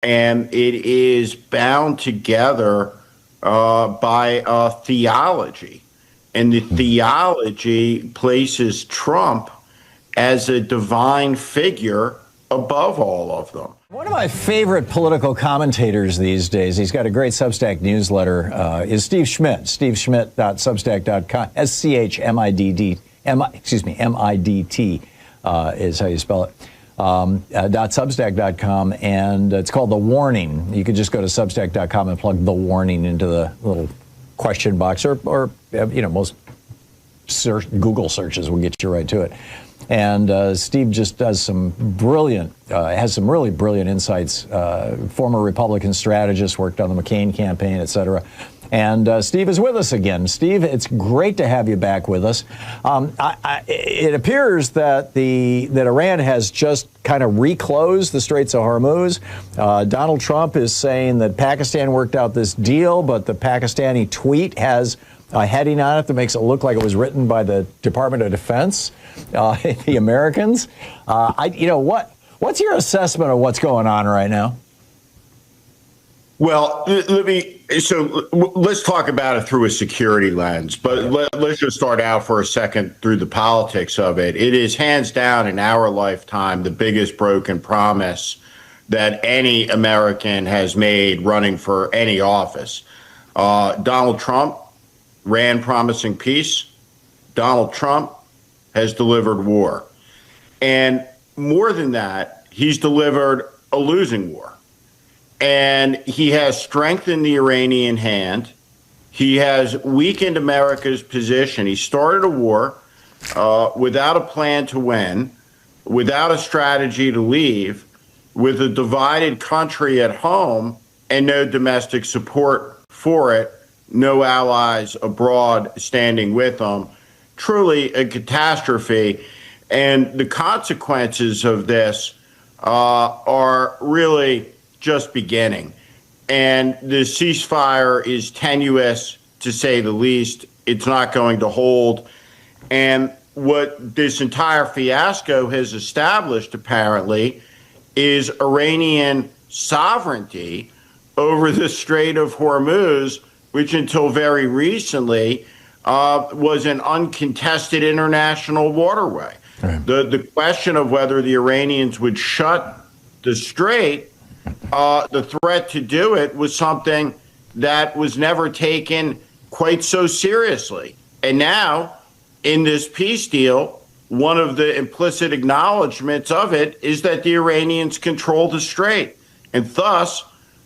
and it is bound together by a theology. And the theology places Trump as a divine figure above all of them. One of my favorite political commentators these days, he's got a great Substack newsletter, is Steve Schmidt. SteveSchmidt.substack.com. SCHMIDT is how you spell it. .substack.com, and it's called The Warning. You could just go to substack.com and plug The Warning into the little question box, or most Google searches will get you right to it. And Steve just does some has some really brilliant insights. Former Republican strategist, worked on the McCain campaign, et cetera. And Steve is with us again. Steve, it's great to have you back with us. It appears that Iran has just kind of reclosed the Straits of Hormuz. Donald Trump is saying that Pakistan worked out this deal, but the Pakistani tweet has a heading on it that makes it look like it was written by the Department of Defense, the Americans. What's your assessment of what's going on right now? Well, let's talk about it through a security lens, but let's just start out for a second through the politics of it. It is hands down in our lifetime the biggest broken promise that any American has made running for any office. Donald Trump ran promising peace. Donald Trump has delivered war. And more than that, he's delivered a losing war. And he has strengthened the Iranian hand. He has weakened America's position. He started a war without a plan to win, without a strategy to leave, with a divided country at home and no domestic support for it, no allies abroad standing with him. Truly a catastrophe. And the consequences of this are really just beginning. And the ceasefire is tenuous, to say the least. It's not going to hold. And what this entire fiasco has established, apparently, is Iranian sovereignty over the Strait of Hormuz, which until very recently was an uncontested international waterway. Right. The question of whether the Iranians would shut the strait, the threat to do it was something that was never taken quite so seriously. And now, in this peace deal, one of the implicit acknowledgments of it is that the Iranians control the strait, and thus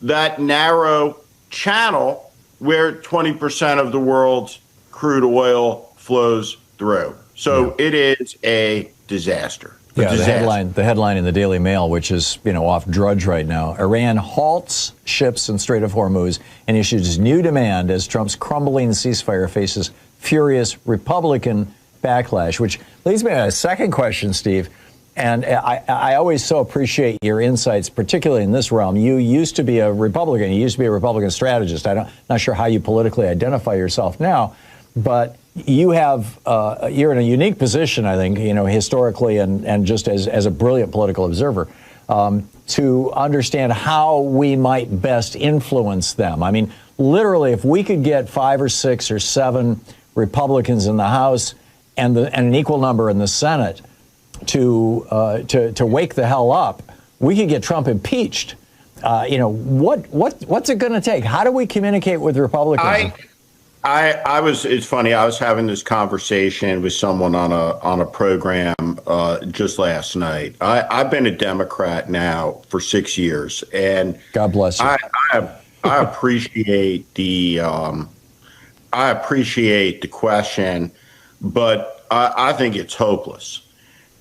that narrow channel where 20% of the world's crude oil flows through. So it is a disaster. Yeah, the headline in the Daily Mail, which is off drudge right now: Iran halts ships in Strait of Hormuz and issues new demand as Trump's crumbling ceasefire faces furious Republican backlash. Which leads me to a second question, Steve. And I always so appreciate your insights, particularly in this realm. You used to be a Republican. You used to be a Republican strategist. Not sure how you politically identify yourself now, but you're in a unique position, I think, historically and just as a brilliant political observer, to understand how we might best influence them. I mean, literally, if we could get 5 or 6 or 7 Republicans in the House and an equal number in the Senate to wake the hell up, we could get Trump impeached. What's it going to take? How do we communicate with Republicans? It's funny, I was having this conversation with someone on a program just last night. I've been a Democrat now for 6 years, and God bless you. I appreciate the question, but I think it's hopeless.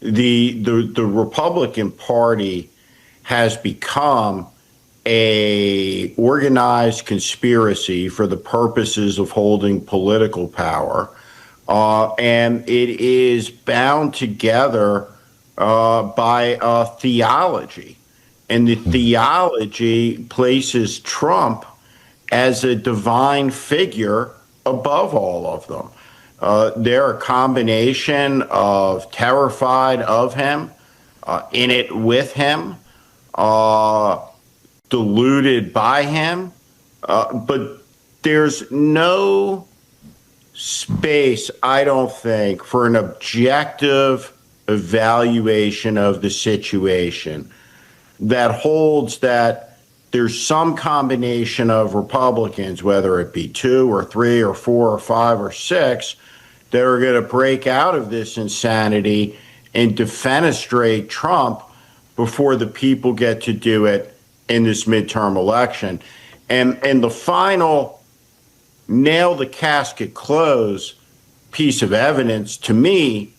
The Republican Party has become a organized conspiracy for the purposes of holding political power, and it is bound together by a theology, and the theology places Trump as a divine figure above all of them. They're a combination of terrified of him, in it with him, diluted by him, but there's no space, I don't think, for an objective evaluation of the situation that holds that there's some combination of Republicans, whether it be 2 or 3 or 4 or 5 or 6, that are going to break out of this insanity and defenestrate Trump before the people get to do it in this midterm election. And the final nail the casket close piece of evidence to me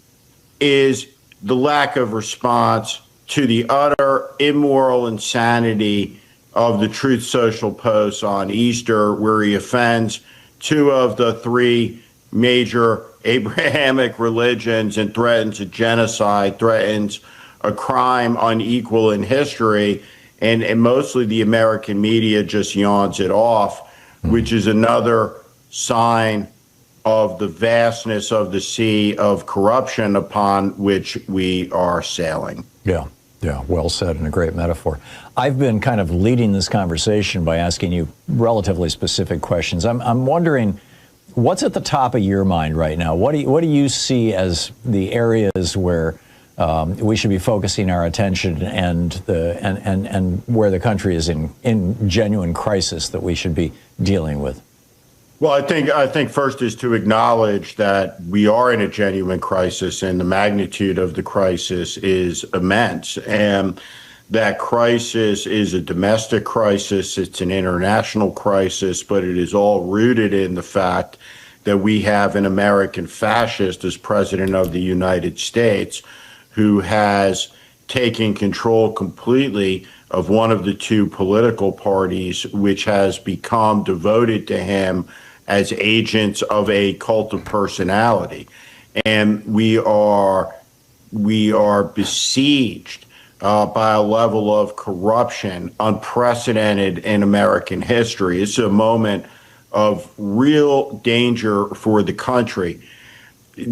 is the lack of response to the utter immoral insanity of the Truth Social posts on Easter, where he offends 2 of the 3 major Abrahamic religions and threatens a genocide, threatens a crime unequal in history, and mostly the American media just yawns it off, which is another sign of the vastness of the sea of corruption upon which we are sailing. Yeah, well said, and a great metaphor. I've been kind of leading this conversation by asking you relatively specific questions. I'm wondering, what's at the top of your mind right now? What do you see as the areas where we should be focusing our attention, and where the country is in genuine crisis that we should be dealing with? Well, I think first is to acknowledge that we are in a genuine crisis, and the magnitude of the crisis is immense. And that crisis is a domestic crisis, it's an international crisis, but it is all rooted in the fact that we have an American fascist as president of the United States who has taken control completely of one of the 2 political parties, which has become devoted to him as agents of a cult of personality. And we are besieged by a level of corruption unprecedented in American history. It's a moment of real danger for the country.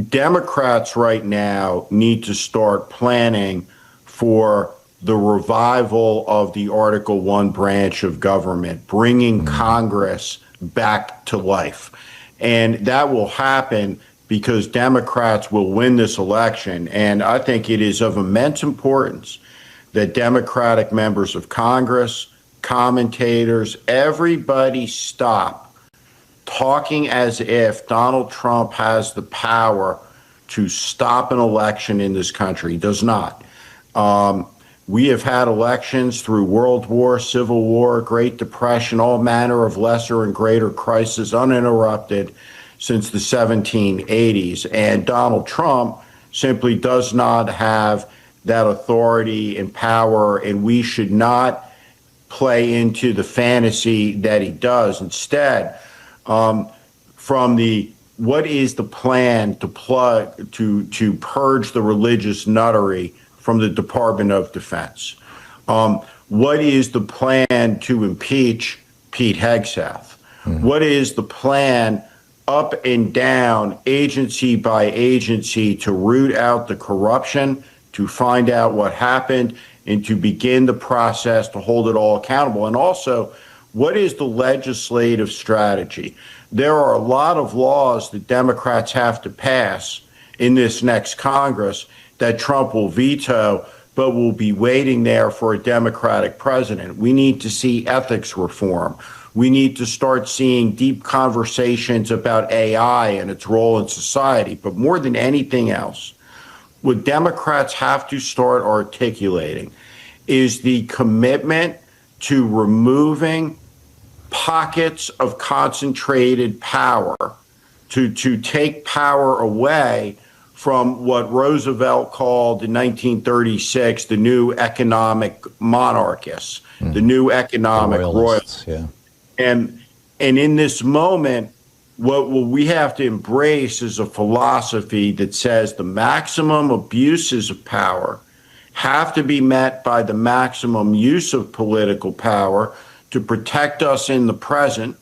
Democrats right now need to start planning for the revival of the Article 1 branch of government, bringing Congress back to life. And that will happen because Democrats will win this election. And I think it is of immense importance that Democratic members of Congress, commentators, everybody stop talking as if Donald Trump has the power to stop an election in this country. He does not. We have had elections through World War, Civil War, Great Depression, all manner of lesser and greater crises uninterrupted since the 1780s. And Donald Trump simply does not have that authority and power, and we should not play into the fantasy that he does. Instead, from the what is the plan to purge the religious nuttery from the Department of Defense? What is the plan to impeach Pete Hegseth? What is the plan up and down, agency by agency, to root out the corruption, to find out what happened, and to begin the process to hold it all accountable? And also, what is the legislative strategy? There are a lot of laws that Democrats have to pass in this next Congress that Trump will veto, but will be waiting there for a Democratic president. We need to see ethics reform. We need to start seeing deep conversations about AI and its role in society. But more than anything else, what Democrats have to start articulating is the commitment to removing pockets of concentrated power, to take power away from what Roosevelt called in 1936 the new economic monarchists, the new economic royalists. Yeah. And in this moment, what we have to embrace is a philosophy that says the maximum abuses of power have to be met by the maximum use of political power to protect us in the present,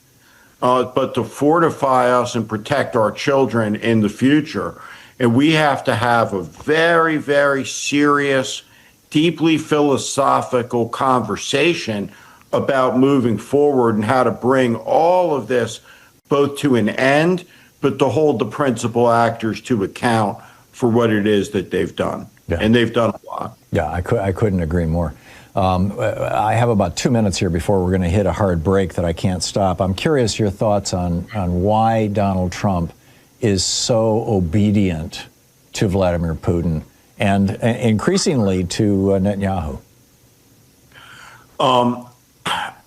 but to fortify us and protect our children in the future. And we have to have a very, very serious, deeply philosophical conversation about moving forward and how to bring all of this both to an end, but to hold the principal actors to account for what it is that they've done. Yeah. And they've done a lot. Yeah, I couldn't agree more. I have about 2 minutes here before we're going to hit a hard break that I can't stop. I'm curious your thoughts on why Donald Trump is so obedient to Vladimir Putin and increasingly to Netanyahu.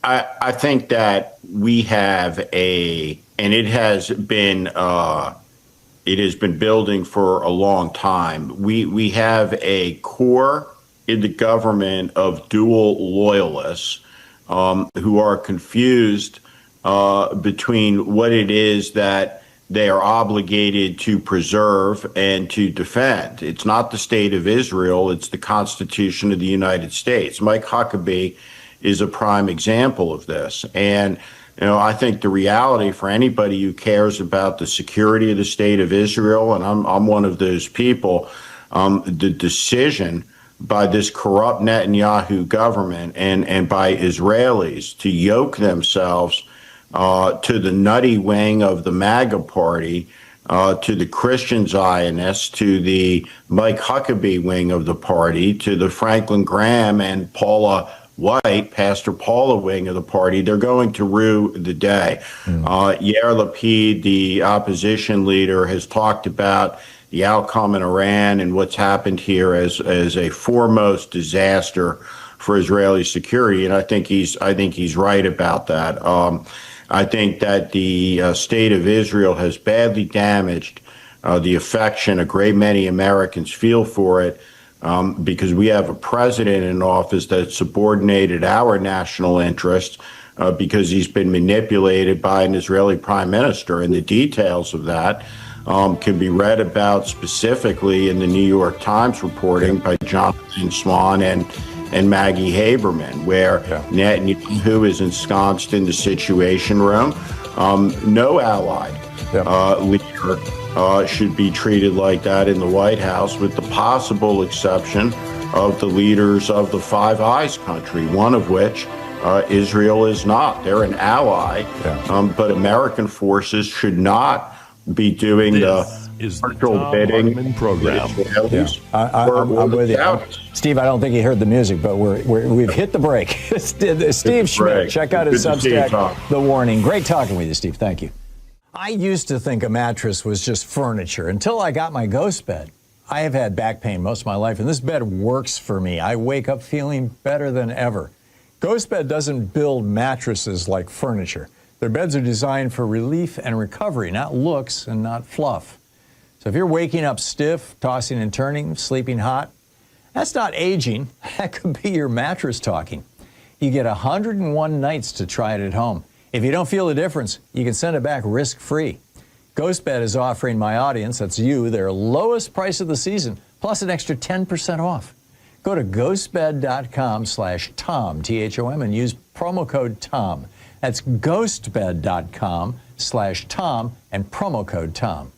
I think that we have and it has been building for a long time. We have a core in the government of dual loyalists who are confused between what it is that they are obligated to preserve and to defend. It's not the state of Israel, it's the Constitution of the United States. Mike Huckabee is a prime example of this. And I think the reality for anybody who cares about the security of the state of Israel, and I'm one of those people, the decision by this corrupt Netanyahu government and by Israelis to yoke themselves to the nutty wing of the MAGA party, to the Christian Zionists, to the Mike Huckabee wing of the party, to the Franklin Graham and Paula White, Pastor Paula wing of the party, they're going to rue the day. Yair Lapid, the opposition leader, has talked about the outcome in Iran and what's happened here as a foremost disaster for Israeli security, and I think he's right about that. I think that the state of Israel has badly damaged the affection a great many Americans feel for it, because we have a president in office that subordinated our national interests because he's been manipulated by an Israeli prime minister, and the details of that can be read about specifically in the New York Times reporting by Jonathan Swan and Maggie Haberman, where Netanyahu is ensconced in the Situation Room. No allied leader should be treated like that in the White House, with the possible exception of the leaders of the Five Eyes country, one of which Israel is not. They're an ally, but American forces should not be doing the virtual bidding program. I'm with you. Steve, I don't think he heard the music, but we've hit the break. Steve Schmidt, check out his Substack, The Warning. Great talking with you, Steve. Thank you. I used to think a mattress was just furniture until I got my Ghost bed. I have had back pain most of my life, and this bed works for me. I wake up feeling better than ever. Ghost Bed doesn't build mattresses like furniture. Their beds are designed for relief and recovery, not looks and not fluff. So if you're waking up stiff, tossing and turning, sleeping hot, that's not aging. That could be your mattress talking. You get 101 nights to try it at home. If you don't feel the difference, you can send it back risk-free. GhostBed is offering my audience, that's you, their lowest price of the season, plus an extra 10% off. Go to ghostbed.com/Tom, T-H-O-M, and use promo code TOM. That's ghostbed.com/Tom and promo code TOM.